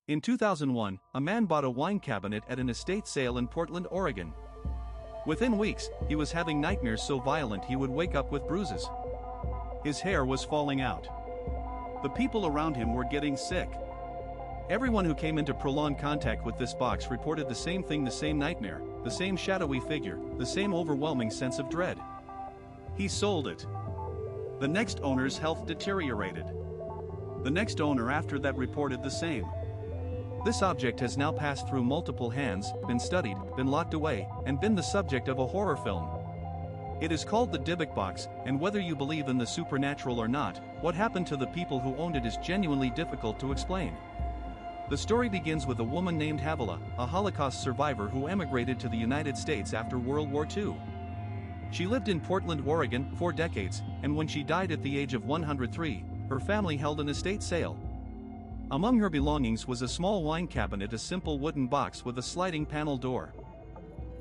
In 2001, a man bought a wine cabinet at an estate sale in Portland, Oregon. Within weeks, he was having nightmares so violent he would wake up with bruises. His hair was falling out. The people around him were getting sick. Everyone who came into prolonged contact with this box reported the same thing, the same nightmare, the same shadowy figure, the same overwhelming sense of dread. He sold it. The next owner's health deteriorated. The next owner after that reported the same. This object has now passed through multiple hands, been studied, been locked away, and been the subject of a horror film. It is called the Dybbuk box, and whether you believe in the supernatural or not, what happened to the people who owned it is genuinely difficult to explain. The story begins with a woman named Havila, a Holocaust survivor who emigrated to the United States after World War II. She lived in Portland, Oregon, for decades, and when she died at the age of 103, her family held an estate sale. Among her belongings was a small wine cabinet, a simple wooden box with a sliding panel door.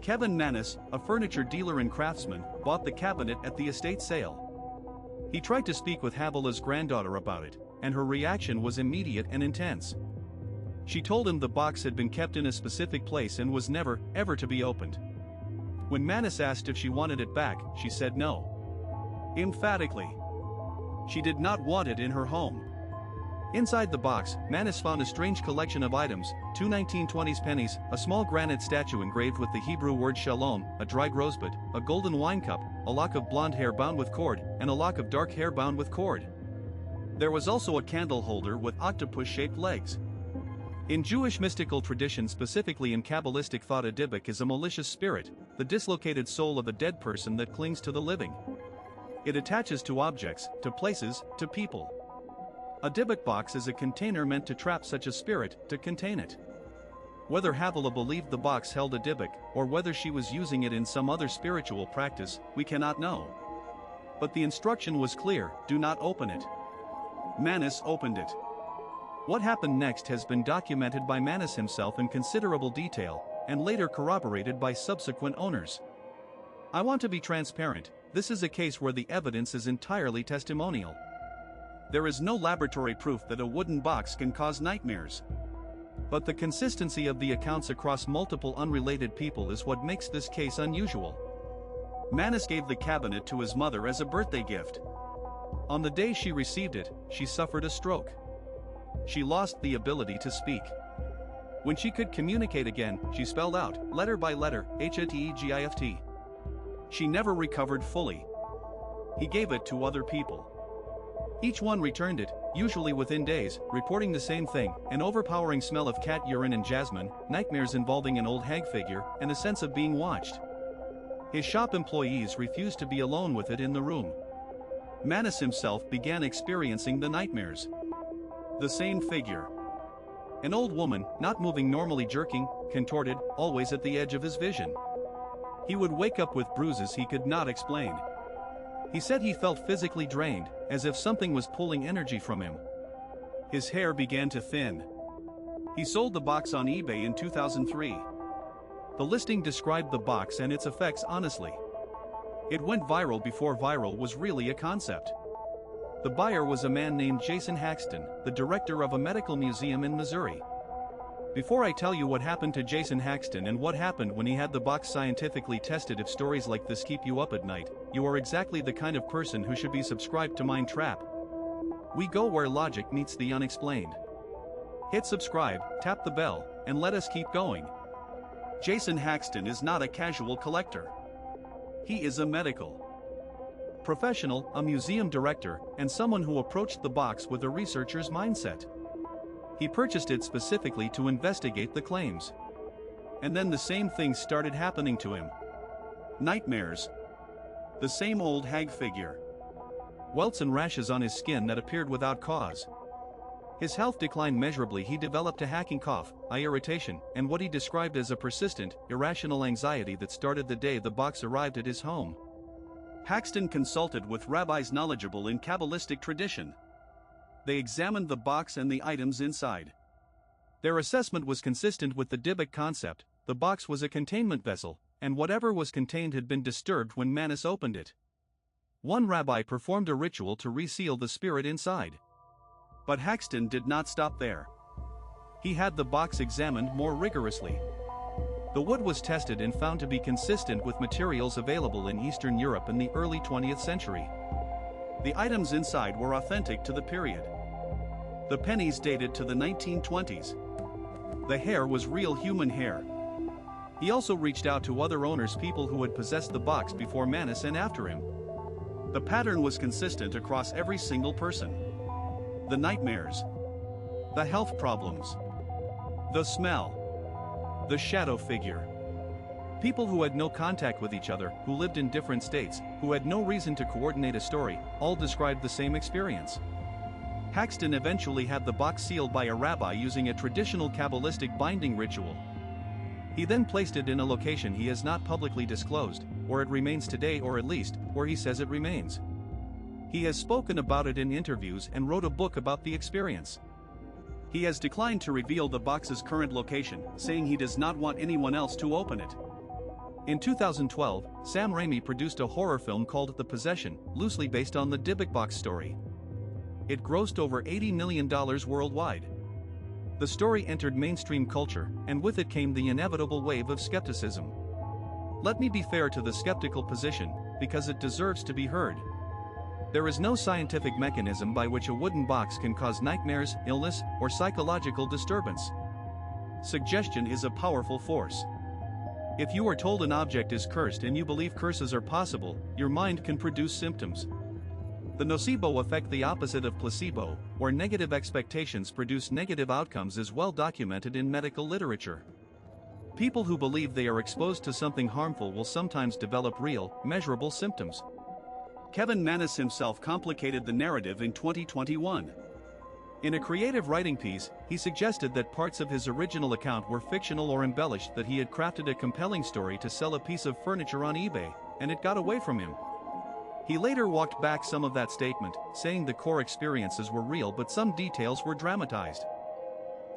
Kevin Manis, a furniture dealer and craftsman, bought the cabinet at the estate sale. He tried to speak with Havila's granddaughter about it, and her reaction was immediate and intense. She told him the box had been kept in a specific place and was never, ever to be opened. When Manis asked if she wanted it back, she said no. Emphatically. She did not want it in her home. Inside the box, Manis found a strange collection of items: two 1920s pennies, a small granite statue engraved with the Hebrew word shalom, a dried rosebud, a golden wine cup, a lock of blonde hair bound with cord, and a lock of dark hair bound with cord. There was also a candle holder with octopus-shaped legs. In Jewish mystical tradition, specifically in Kabbalistic thought, a Dybbuk is a malicious spirit, the dislocated soul of a dead person that clings to the living. It attaches to objects, to places, to people. A Dybbuk box is a container meant to trap such a spirit, to contain it. Whether Havila believed the box held a Dybbuk, or whether she was using it in some other spiritual practice, we cannot know. But the instruction was clear: do not open it. Manis opened it. What happened next has been documented by Manis himself in considerable detail, and later corroborated by subsequent owners. I want to be transparent: this is a case where the evidence is entirely testimonial. There is no laboratory proof that a wooden box can cause nightmares. But the consistency of the accounts across multiple unrelated people is what makes this case unusual. Manis gave the cabinet to his mother as a birthday gift. On the day she received it, she suffered a stroke. She lost the ability to speak. When she could communicate again, she spelled out, letter by letter, HATEGIFT. She never recovered fully. He gave it to other people. Each one returned it, usually within days, reporting the same thing: an overpowering smell of cat urine and jasmine, nightmares involving an old hag figure, and a sense of being watched. His shop employees refused to be alone with it in the room. Manis himself began experiencing the nightmares. The same figure. An old woman, not moving normally, jerking, contorted, always at the edge of his vision. He would wake up with bruises he could not explain. He said he felt physically drained, as if something was pulling energy from him. His hair began to thin. He sold the box on eBay in 2003. The listing described the box and its effects honestly. It went viral before viral was really a concept. The buyer was a man named Jason Haxton, the director of a medical museum in Missouri. Before I tell you what happened to Jason Haxton and what happened when he had the box scientifically tested, if stories like this keep you up at night, you are exactly the kind of person who should be subscribed to Mind Trap. We go where logic meets the unexplained. Hit subscribe, tap the bell, and let us keep going. Jason Haxton is not a casual collector. He is a medical professional, a museum director, and someone who approached the box with a researcher's mindset. He purchased it specifically to investigate the claims. And then the same things started happening to him. Nightmares. The same old hag figure. Welts and rashes on his skin that appeared without cause. His health declined measurably. He developed a hacking cough, eye irritation, and what he described as a persistent, irrational anxiety that started the day the box arrived at his home. Haxton consulted with rabbis knowledgeable in Kabbalistic tradition. They examined the box and the items inside. Their assessment was consistent with the Dybbuk concept: the box was a containment vessel, and whatever was contained had been disturbed when Manis opened it. One rabbi performed a ritual to reseal the spirit inside. But Haxton did not stop there. He had the box examined more rigorously. The wood was tested and found to be consistent with materials available in Eastern Europe in the early 20th century. The items inside were authentic to the period. The pennies dated to the 1920s. The hair was real human hair. He also reached out to other owners, people who had possessed the box before Manus and after him. The pattern was consistent across every single person. The nightmares. The health problems. The smell. The shadow figure. People who had no contact with each other, who lived in different states, who had no reason to coordinate a story, all described the same experience. Haxton eventually had the box sealed by a rabbi using a traditional Kabbalistic binding ritual. He then placed it in a location he has not publicly disclosed, where it remains today, or at least, where he says it remains. He has spoken about it in interviews and wrote a book about the experience. He has declined to reveal the box's current location, saying he does not want anyone else to open it. In 2012, Sam Raimi produced a horror film called The Possession, loosely based on the Dybbuk box story. It grossed over $80 million worldwide. The story entered mainstream culture, and with it came the inevitable wave of skepticism. Let me be fair to the skeptical position, because it deserves to be heard. There is no scientific mechanism by which a wooden box can cause nightmares, illness, or psychological disturbance. Suggestion is a powerful force. If you are told an object is cursed and you believe curses are possible, your mind can produce symptoms. The nocebo effect, the opposite of placebo, or negative expectations produce negative outcomes, is well documented in medical literature. People who believe they are exposed to something harmful will sometimes develop real, measurable symptoms. Kevin Manus himself complicated the narrative in 2021. In a creative writing piece, he suggested that parts of his original account were fictional or embellished, that he had crafted a compelling story to sell a piece of furniture on eBay, and it got away from him. He later walked back some of that statement, saying the core experiences were real but some details were dramatized.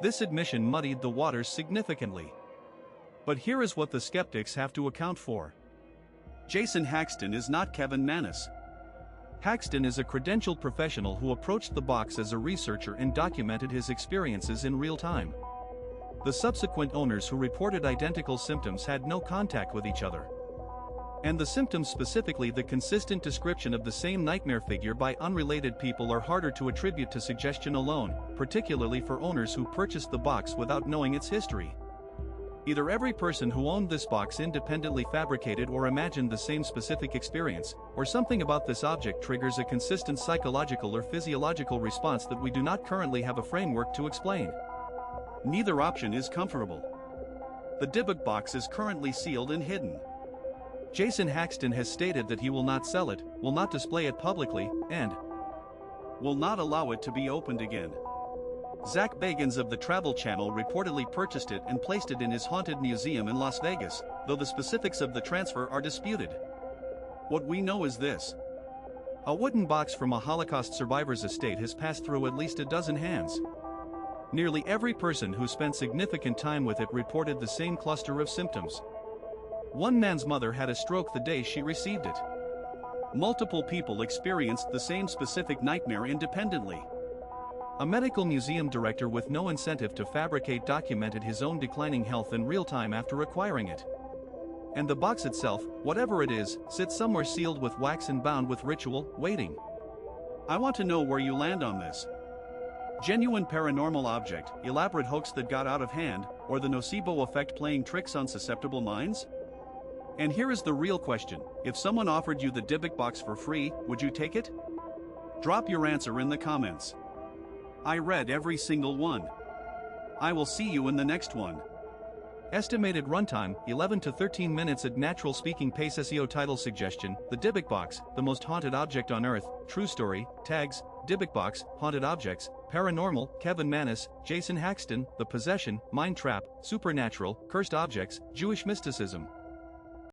This admission muddied the waters significantly. But here is what the skeptics have to account for. Jason Haxton is not Kevin Manus. Haxton is a credentialed professional who approached the box as a researcher and documented his experiences in real time. The subsequent owners who reported identical symptoms had no contact with each other. And the symptoms, specifically the consistent description of the same nightmare figure by unrelated people, are harder to attribute to suggestion alone, particularly for owners who purchased the box without knowing its history. Either every person who owned this box independently fabricated or imagined the same specific experience, or something about this object triggers a consistent psychological or physiological response that we do not currently have a framework to explain. Neither option is comfortable. The Dybbuk box is currently sealed and hidden. Jason Haxton has stated that he will not sell it, will not display it publicly, and will not allow it to be opened again. Zach Bagans of the Travel Channel reportedly purchased it and placed it in his haunted museum in Las Vegas, though the specifics of the transfer are disputed. What we know is this: a wooden box from a Holocaust survivor's estate has passed through at least a dozen hands. Nearly every person who spent significant time with it reported the same cluster of symptoms. One man's mother had a stroke the day she received it. Multiple people experienced the same specific nightmare independently. A medical museum director with no incentive to fabricate documented his own declining health in real time after acquiring it. And the box itself, whatever it is, sits somewhere sealed with wax and bound with ritual, waiting. I want to know where you land on this. Genuine paranormal object, elaborate hoax that got out of hand, or the nocebo effect playing tricks on susceptible minds? And here is the real question: if someone offered you the Dybbuk box for free, would you take it? Drop your answer in the comments. I read every single one. I will see you in the next one. Estimated runtime, 11 to 13 minutes at natural speaking pace. SEO title suggestion: The Dybbuk box, the most haunted object on Earth. True story. Tags: Dybbuk box, haunted objects, paranormal, Kevin Manus, Jason Haxton, The Possession, Mind Trap, supernatural, cursed objects, Jewish mysticism.